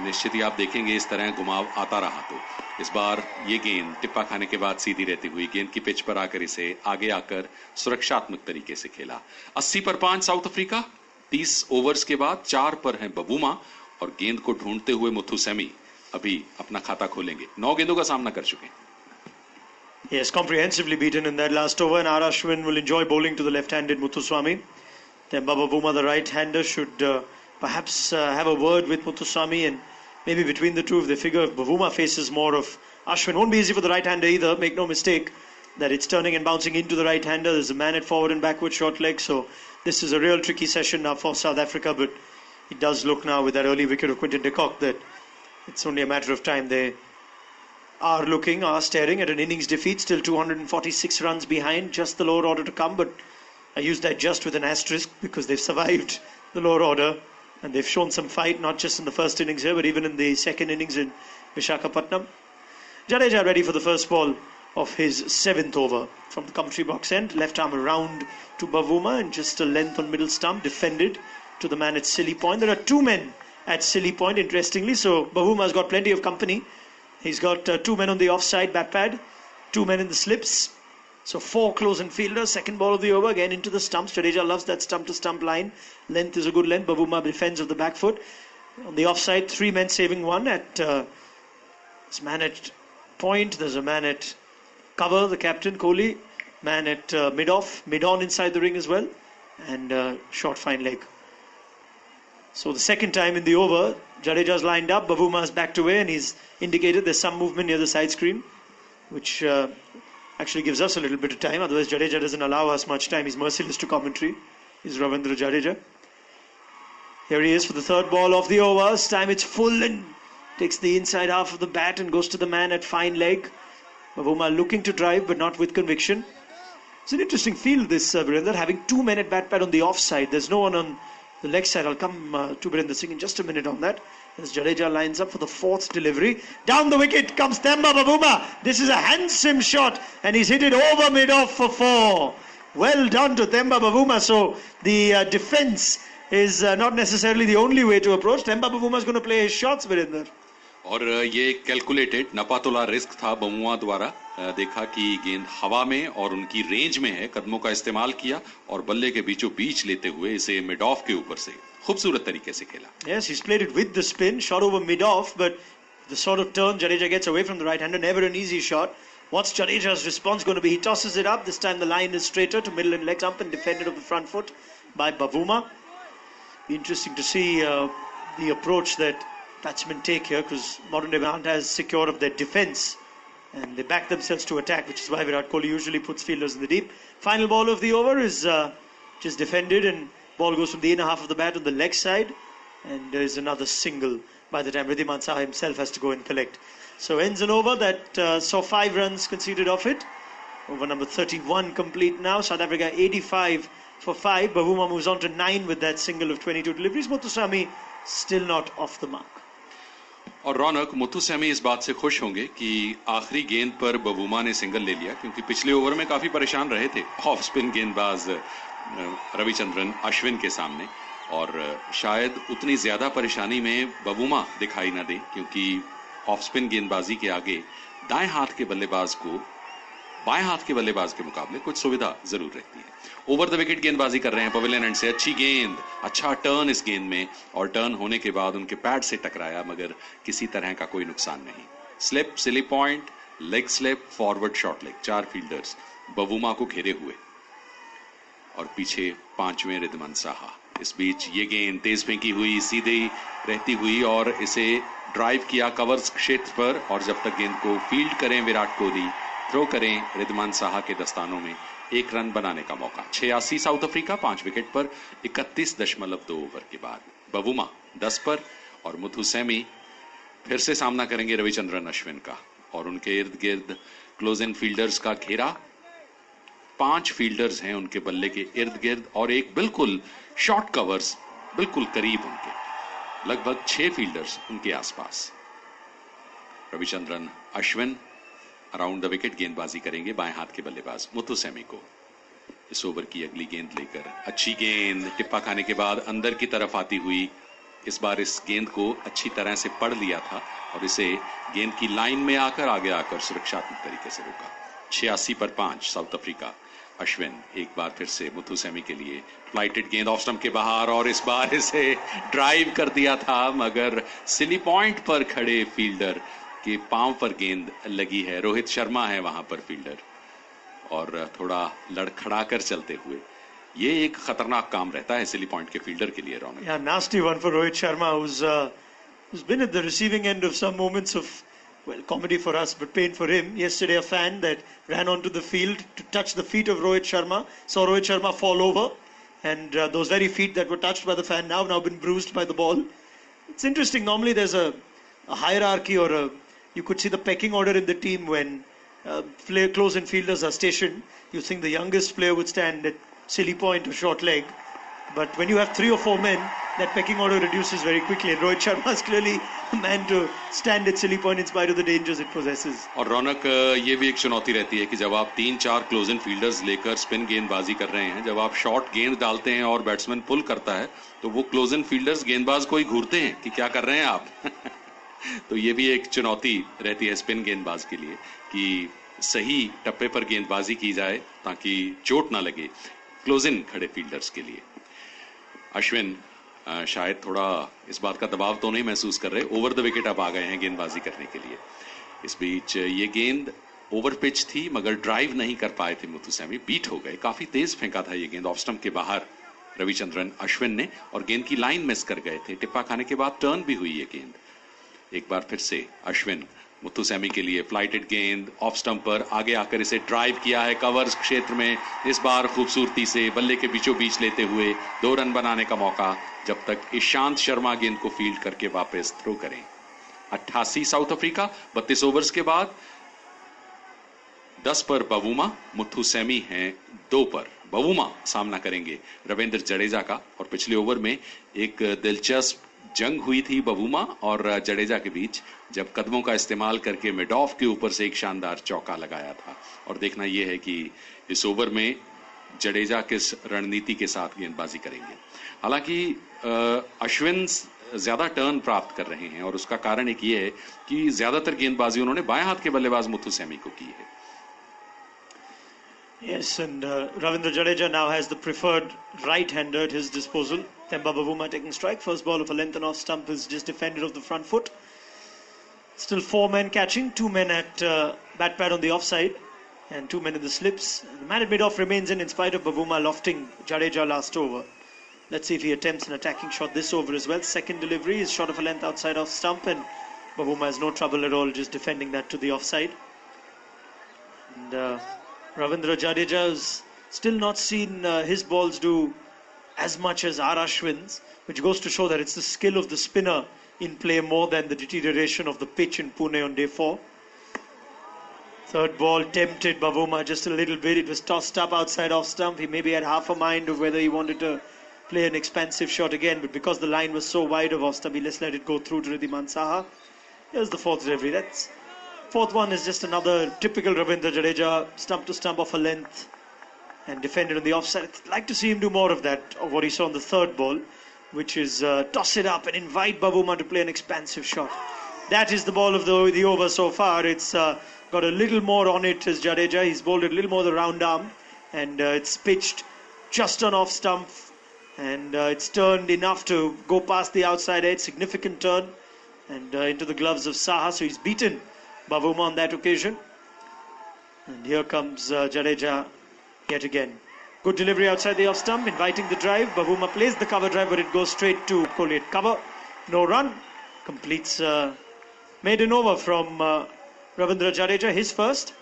निश्चित ही आप देखेंगे इस तरह घुमाव आता रहा तो। इस बार ये गेंद टिप्पा खाने के बाद सीधी रहती हुई गेंद की पिच पर आकर इसे आगे आकर सुरक्षात्मक तरीके से खेला। 80 पर 5 साउथ अफ्रीका। 30 ओवर्स के बाद 4 पर हैं बबूमा और गेंद को ढूंढते हुए मुथुसेमी अभी अपना खाता खोलेंगे। 9 गेंदों का सामना कर चुके हैं। Yes, comprehensively beaten in that last over, and R. Ashwin will enjoy bowling to the left-handed Muthuswamy. Temba Bavuma, the right-hander, should perhaps have a word with Muthuswamy, and maybe between the two, if they figure Bavuma faces more of Ashwin. Won't be easy for the right-hander either. Make no mistake that it's turning and bouncing into the right-hander. There's a man at forward and backward short leg, so this is a real tricky session now for South Africa. But it does look now with that early wicket of Quinton de Kock that it's only a matter of time. They are staring at an innings defeat, still 246 runs behind, just the lower order to come, but I use that just with an asterisk because they've survived the lower order and they've shown some fight, not just in the first innings here, but even in the second innings in Visakhapatnam. Jadeja ready for the first ball of his 7th over from the commentary box end, left arm around to Bavuma and just a length on middle stump, defended to the man at Silly Point. There are 2 men at Silly Point, interestingly, so Bavuma's got plenty of company. He's got 2 men on the offside bat pad, 2 men in the slips. So 4 close-in fielders. Second ball of the over, again into the stumps. Jadeja loves that stump-to-stump line. Length is a good length. Bavuma defends of the back foot. On the offside, 3 men saving 1 at this man at point. There's a man at cover, the captain, Kohli. Man at mid-off, mid-on inside the ring as well. And short fine leg. So the second time in the over, Jadeja's lined up, Bavuma's backed away, and he's indicated there's some movement near the side screen, which actually gives us a little bit of time. Otherwise, Jadeja doesn't allow us much time. He's merciless to commentary. He's Ravindra Jadeja. Here he is for the third ball of the over. This time it's full and takes the inside half of the bat and goes to the man at fine leg. Bavuma looking to drive, but not with conviction. It's an interesting field, this Virender, having 2 men at bat pad on the offside. There's no one on the leg side. I'll come to Virender Singh in just a minute on that. As Jadeja lines up for the 4th delivery. Down the wicket comes Temba Bavuma. This is a handsome shot and he's hit it over mid-off for 4. Well done to Temba Bavuma. So the defence is not necessarily the only way to approach. Temba Bavuma is going to play his shots, Virender. और ये calculated नपातोला risk था बमुआ द्वारा। देखा कि गेंद हवा में और उनकी रेंज में है, कदमों का इस्तेमाल किया और बल्ले के बीचों बीच लेते हुए इसे मिड ऑफ के ऊपर से खूबसूरत तरीके से खेला। Yes, he's played it with the spin, shot over mid off, but the sort of turn Jadeja gets away from the right hander, never an easy shot. What's Jadeja's response going to be? He tosses it up. This time the line is straighter to middle and leg stump and defended of the front foot by Bavuma. Be interesting to see the approach that batsmen take here, because modern day aren't as secure of their defence and they back themselves to attack, which is why Virat Kohli usually puts fielders in the deep. Final ball of the over is just defended and ball goes from the inner half of the bat on the leg side, and there is another single by the time Ridhiman Saha himself has to go and collect. So ends an over that saw 5 runs conceded off it. Over number 31 complete now. South Africa 85 for 5. Bavuma moves on to 9 with that single of 22 deliveries. Muthuswamy still not off the mark. और रौनक मुथुसेमी इस बात से खुश होंगे कि आखिरी गेंद पर बबूमा ने सिंगल ले लिया, क्योंकि पिछले ओवर में काफी परेशान रहे थे ऑफ स्पिन गेंदबाज रविचंद्रन अश्विन के सामने, और शायद उतनी ज्यादा परेशानी में बबूमा दिखाई न दे, क्योंकि ऑफ स्पिन गेंदबाजी के आगे दाएं हाथ के बल्लेबाज को बाएं हाथ के बल्लेबाज के मुकाबले कुछ सुविधा जरूर रहती है। ओवर द विकेट गेंदबाजी कर रहे हैं पवेलियन एंड से। अच्छी गेंद, अच्छा टर्न इस गेंद में, और टर्न होने के बाद उनके पैड से टकराया, मगर किसी तरह का कोई नुकसान नहीं। Slip, silly point, leg slip, forward short leg, 4 fielders बबूमा को घेरे हुए और पीछे 5वें रिद्धमान साहा। इस बीच ये गेंद तेज फेंकी हुई, सीधी रहती हुई और इसे ड्राइव किया कवर क्षेत्र पर, और जब तक गेंद को फील्ड करें विराट कोहली, थ्रो करें रिद्धमान साहा के दस्तानों में, 1 रन बनाने का मौका। 86 साउथ अफ्रीका 5 विकेट पर 31.2 ओवर के बाद। बबूमा 10 पर और मुथुसेमी फिर से सामना करेंगे रविचंद्रन अश्विन का, और उनके इर्द गिर्द क्लोज इन फील्डर्स का घेरा। 5 फील्डर्स हैं उनके बल्ले के इर्द गिर्द और एक बिल्कुल शॉर्ट कवर्स बिल्कुल करीब उनके, लगभग 6 फील्डर्स उनके आसपास। Ravichandran Ashwin around the wicket गेंदबाजी करेंगे बाएं हाथ के बल्लेबाज मुथुसेमी को। इस ओवर की अगली गेंद लेकर अच्छी गेंद, टिप्पा खाने के बाद अंदर की तरफ आती हुई। इस बार इस गेंद को अच्छी तरह से पढ़ लिया था और इसे गेंद की लाइन में आकर आगे आकर सुरक्षात्मक तरीके से रोका। 86 पर 5 साउथ अफ्रीका। अश्विन एक बार फिर से मुथुसेमी के लिए फ्लाइटेड गेंद ऑफ स्टंप के बाहर और इस बार इसे ड्राइव कर दिया था, मगर सिली पॉइंट पर खड़े फील्डर के पांव पर गेंद लगी है। रोहित शर्मा है वहां पर फील्डर और थोड़ा लड़खड़ा कर चलते हुए। ये एक खतरनाक काम रहता है सिली पॉइंट के फील्डर के लिए। रौनक, Yeah, nasty one for Rohit Sharma, who's been at the receiving end of some moments of, well, comedy for us, but pain for him. Yesterday, a fan that ran onto the field to touch the feet of Rohit Sharma saw Rohit Sharma fall over, and those very feet that were touched by the fan now been bruised by the ball. It's interesting. Normally, there's a hierarchy, or you could see the pecking order in the team when close-in fielders are stationed. You think the youngest player would stand at silly point or short leg, but when you have 3 or 4 men, that pecking order reduces very quickly, and Rohit Sharma is clearly a man to stand at silly point in spite of the dangers it possesses. और रौनक, ये भी एक चुनौती रहती है कि जब आप 3-4 क्लोज इन फील्डर्स लेकर स्पिन गेंदबाजी कर रहे हैं, जब आप शॉर्ट गेंद डालते हैं और बैट्समैन पुल करता है, तो वो क्लोज इन फील्डर्स गेंदबाज को ही घूरते हैं कि क्या कर रहे हैं आप। तो ये भी एक चुनौती रहती है स्पिन गेंदबाज के लिए कि सही टप्पे पर गेंदबाजी की जाए ताकि चोट ना लगे क्लोज इन खड़े फील्डर्स के लिए। अश्विन शायद थोड़ा इस बात का दबाव तो नहीं महसूस कर रहे, ओवर द विकेट अब आ गए हैं गेंदबाजी करने के लिए। इस बीच ये गेंद ओवर पिच थी मगर ड्राइव नहीं कर पाए थे मुथुसेमी, बीट हो गए। काफी तेज फेंका था ये गेंद ऑफ स्टंप के बाहर रविचंद्रन अश्विन ने और गेंद की लाइन मिस कर गए थे। टिप्पा खाने के बाद टर्न भी हुई ये गेंद। एक बार फिर से अश्विन मुथुसेमी के लिए फ्लाइटेड गेंद ऑफ स्टंप पर आगे आकर इसे ड्राइव किया है कवर्स क्षेत्र में। इस बार खूबसूरती से बल्ले के बीचों बीच लेते हुए 2 रन बनाने का मौका, जब तक ईशांत शर्मा गेंद को फील्ड करके वापस थ्रो करें। 88 साउथ अफ्रीका। 32 ओवर्स के बाद 10 पर बवुमा, मुथुसेमी हैं 2 पर। बवुमा सामना करेंगे रविंद्र जडेजा का और पिछले ओवर में एक दिलचस्प जंग हुई थी बवुमा और जडेजा के बीच, जब कदमों का इस्तेमाल करके मिड ऑफ के ऊपर से एक शानदार चौका लगाया था। और देखना यह है कि इस ओवर में जडेजा किस रणनीति के साथ गेंदबाजी करेंगे। हालांकि अश्विन ज्यादा टर्न प्राप्त कर रहे हैं और उसका कारण एक ये है कि ज्यादातर गेंदबाजी उन्होंने बाएं हाथ के बल्लेबाज मुथुसेमी को की है। Yes, and Ravindra Jadeja now has the preferred right-hander at his disposal. Themba Bavuma taking strike. First ball of a length and off stump is just defended off the front foot. Still 4 men catching, 2 men at bat pad on the offside and 2 men in the slips. The man at mid-off remains in spite of Bavuma lofting Jadeja last over. Let's see if he attempts an attacking shot this over as well. Second delivery is shot of a length outside off stump and Bavuma has no trouble at all just defending that to the offside. And Ravindra Jadeja has still not seen his balls do as much as R. Ashwin's, which goes to show that it's the skill of the spinner in play more than the deterioration of the pitch in Pune on day 4. Third ball tempted Bavuma just a little bit. It was tossed up outside off stump. He maybe had half a mind of whether he wanted to play an expansive shot again, but because the line was so wide of off stump, he just let it go through to Ridhiman Saha. Here's the fourth delivery. That's fourth one is just another typical Ravindra Jadeja, stump to stump off a length and defended on the offside. I'd like to see him do more of that, of what he saw on the third ball, which is toss it up and invite Bavuma to play an expansive shot. That is the ball of the over so far. It's got a little more on it as Jadeja. He's bowled it a little more the round arm and it's pitched just on off stump and it's turned enough to go past the outside edge. Significant turn and into the gloves of Saha. So he's beaten Bavuma on that occasion. And here comes Jadeja yet again. Good delivery outside the off stump, inviting the drive. Bavuma plays the cover drive, but it goes straight to Kohli at cover. No run. Completes maiden over from Ravindra Jadeja, his first.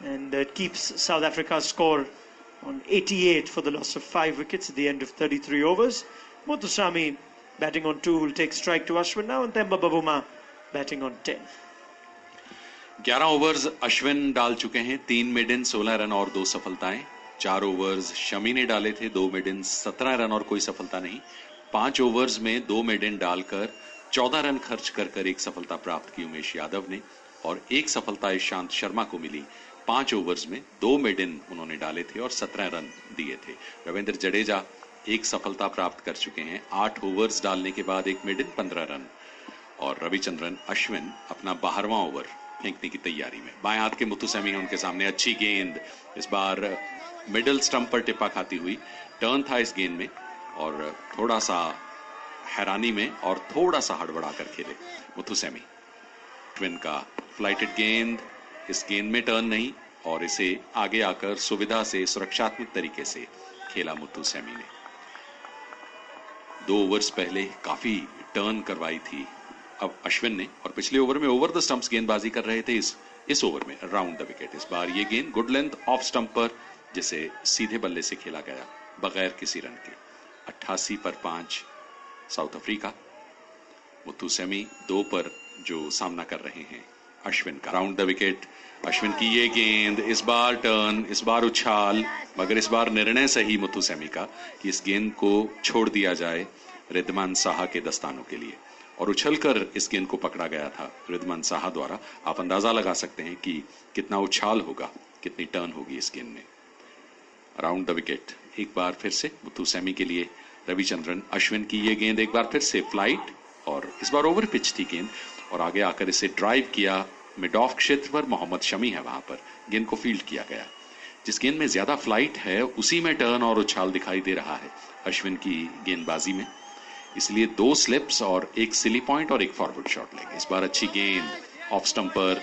And it keeps South Africa's score on 88 for the loss of 5 wickets at the end of 33 overs. Muthusamy batting on 2 will take strike to Ashwin now, and Themba Bavuma batting on 10. 11 overs Ashwin डाल चुके हैं, 3 मिड-इन 16 run और 2 सफलताएं। 4 overs Shami ने डाले थे, 2 मिड-इन 17 run और कोई सफलता नहीं। 5 ओवर्स में 2 मेडन डालकर 14 रन खर्च कर एक सफलता प्राप्त की उमेश यादव ने, और एक सफलता ईशांत शर्मा को मिली। 5 ओवर्स में 2 मेडन उन्होंने डाले थे और 17 रन दिए थे। रविंद्र जडेजा एक सफलता प्राप्त कर चुके हैं 8 ओवर्स डालने के बाद, 1 मेडन 15 रन। और रविचंद्रन अश्विन अपना 12वां ओवर फेंकने की तैयारी में। बाएं हाथ के मुथुसैमी है उनके सामने, अच्छी गेंद इस बार मिडिल स्टंप पर टिप्पा खाती हुई। टर्न था इस गेंद में और थोड़ा सा हैरानी में और थोड़ा सा हड़बड़ा कर खेले मुथुसैमी। अश्विन का फ्लाइटेड गेंद, इस गेंद में टर्न नहीं और इसे आगे आकर सुविधा से सुरक्षात्मक तरीके से खेला मुथुसैमी ने। 2 ओवर्स पहले काफी टर्न करवाई थी अब अश्विन ने, और पिछले ओवर में ओवर द स्टंप्स गेंदबाजी कर रहे थे। इस ओवर में राउंड द विकेट। इस बार ये गेंद गुड लेंथ ऑफ स्टंप पर, जिसे सीधे बल्ले से खेला गया बगैर किसी रन के। 88 पर 5 साउथ अफ्रीका। मुथुसैमी 2 पर जो सामना कर रहे हैं अश्विन का। राउंड द विकेट अश्विन की ये गेंद, इस बार टर्न, इस बार उछाल, मगर इस बार निर्णय सही मुथुसैमी का कि इस गेंद को छोड़ दिया जाए रिद्धमान साहा के दस्तानों के लिए, और उछलकर इस गेंद को पकड़ा गया था रिद्धमान साहा द्वारा। आप अंदाजा लगा सकते हैं कि कितना उछाल होगा, कितनी टर्न होगी इस गेंद में। राउंड द विकेट एक बार फिर से मुथुसैमी के लिए। रविचंद्रन अश्विन की ये गेंद एक बार फिर से फ्लाइट, और इस बार ओवर पिच थी गेंद और आगे आकर इसे ड्राइव किया मिड ऑफ क्षेत्र पर। मोहम्मद शमी है वहां पर, गेंद को फील्ड किया गया। जिस गेंद में ज्यादा फ्लाइट है उसी में टर्न और उछाल दिखाई दे रहा है अश्विन की गेंदबाजी में, इसलिए 2 स्लिप्स और 1 सिली पॉइंट और 1 फॉरवर्ड शॉट लेंगे। इस बार अच्छी गेंद ऑफ स्टंप पर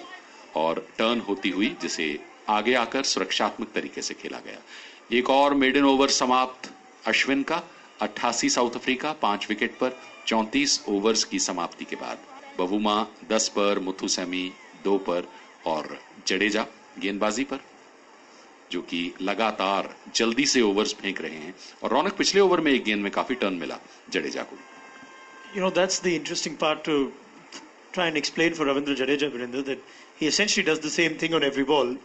और टर्न होती हुई, जिसे आगे आकर सुरक्षात्मक तरीके से खेला गया। एक और मेडन ओवर समाप्त अश्विन का। 88 साउथ अफ्रीका 5 विकेट पर 34 ओवर्स की समाप्ति के बाद। बवुमा 10 पर, मुथुसैमी 2 पर और जडेजा गेंदबाजी पर, जो कि लगातार जल्दी से ओवर्स फेंक रहे हैं। और रौनक पिछले ओवर में एक गेंद में काफी टर्न मिला जडेजा को। You know, that's the interesting part to try and explain for Ravindra Jadeja, Virendra, that he essentially does the same thing on every ball,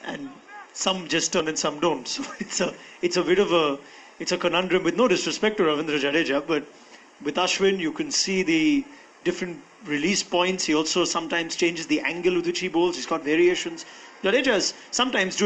and some just turn and some don't. So it's a bit of a conundrum, with no disrespect to Ravindra Jadeja, but with Ashwin you can see the different release points. He also sometimes changes the angle with which he bowls. He's got variations. Jadeja is sometimes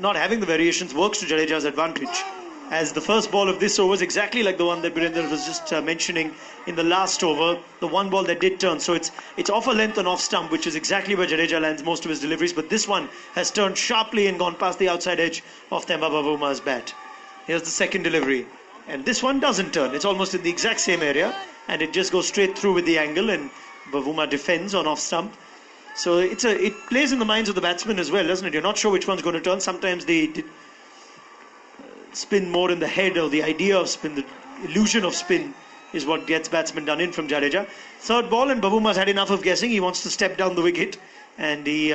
not having the variations works to Jadeja's advantage, as the first ball of this over is exactly like the one that Virendra was just mentioning in the last over, the one ball that did turn. So it's off a length and off stump, which is exactly where Jadeja lands most of his deliveries, but this one has turned sharply and gone past the outside edge of Temba Bavumaa's bat. Here's the second delivery, and this one doesn't turn. It's almost in the exact same area, and it just goes straight through with the angle, and Bavuma defends on off stump. So it plays in the minds of the batsmen as well, doesn't it? You're not sure which one's going to turn. Sometimes they spin more in the head, or the idea of spin, the illusion of spin, is what gets batsmen done in from Jadeja. Third ball, and Bavuma's had enough of guessing. He wants to step down the wicket, and he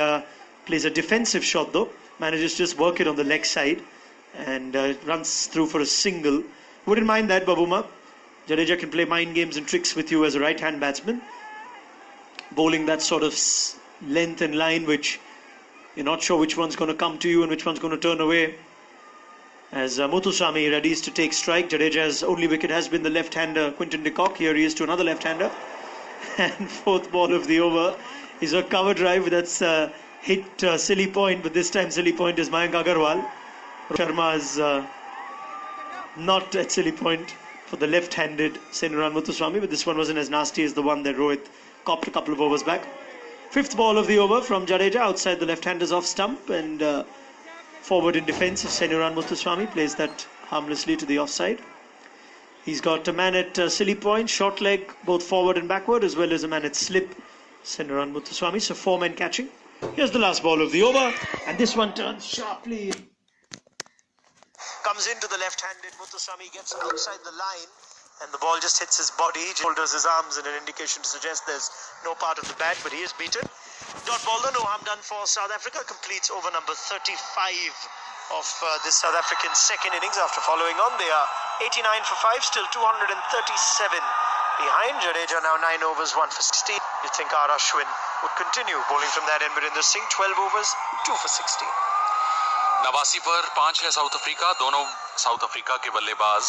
plays a defensive shot though. Manages to just work it on the leg side and runs through for a single. Wouldn't mind that, Bavuma. Jadeja can play mind games and tricks with you as a right-hand batsman, bowling that sort of length and line which you're not sure which one's going to come to you and which one's going to turn away. As Muthuswamy readies to take strike, Jadeja's only wicket has been the left-hander Quinton de Kock. Here he is to another left-hander. And fourth ball of the over is a cover drive that's hit silly point, but this time silly point is Mayank Agarwal. Sharma is not at silly point for the left-handed Senuran Muthuswamy, but this one wasn't as nasty as the one that Rohit copped a couple of overs back. Fifth ball of the over from Jadeja outside the left-handers off stump, and forward in defence of Senuran Muthuswamy plays that harmlessly to the offside. He's got a man at silly point, short leg, both forward and backward, as well as a man at slip, Senuran Muthuswamy. So 4 men catching. Here's the last ball of the over, and this one turns sharply. Comes into the left-handed Muthuswamy, gets outside the line, and the ball just hits his body. He shoulders his arms in an indication to suggest there's no part of the bat, but he is beaten. Dot ball, no harm done for South Africa. Completes over number 35 of this South African second innings. After following on, they are 89 for 5, still 237 behind. Jadeja now 9 overs, 1 for 16. You'd think R. Ashwin would continue bowling from that end, but Virendra Singh 12 overs, 2 for 16. 89 पर 5 है south Africa. दोनों south Africa के बल्लेबाज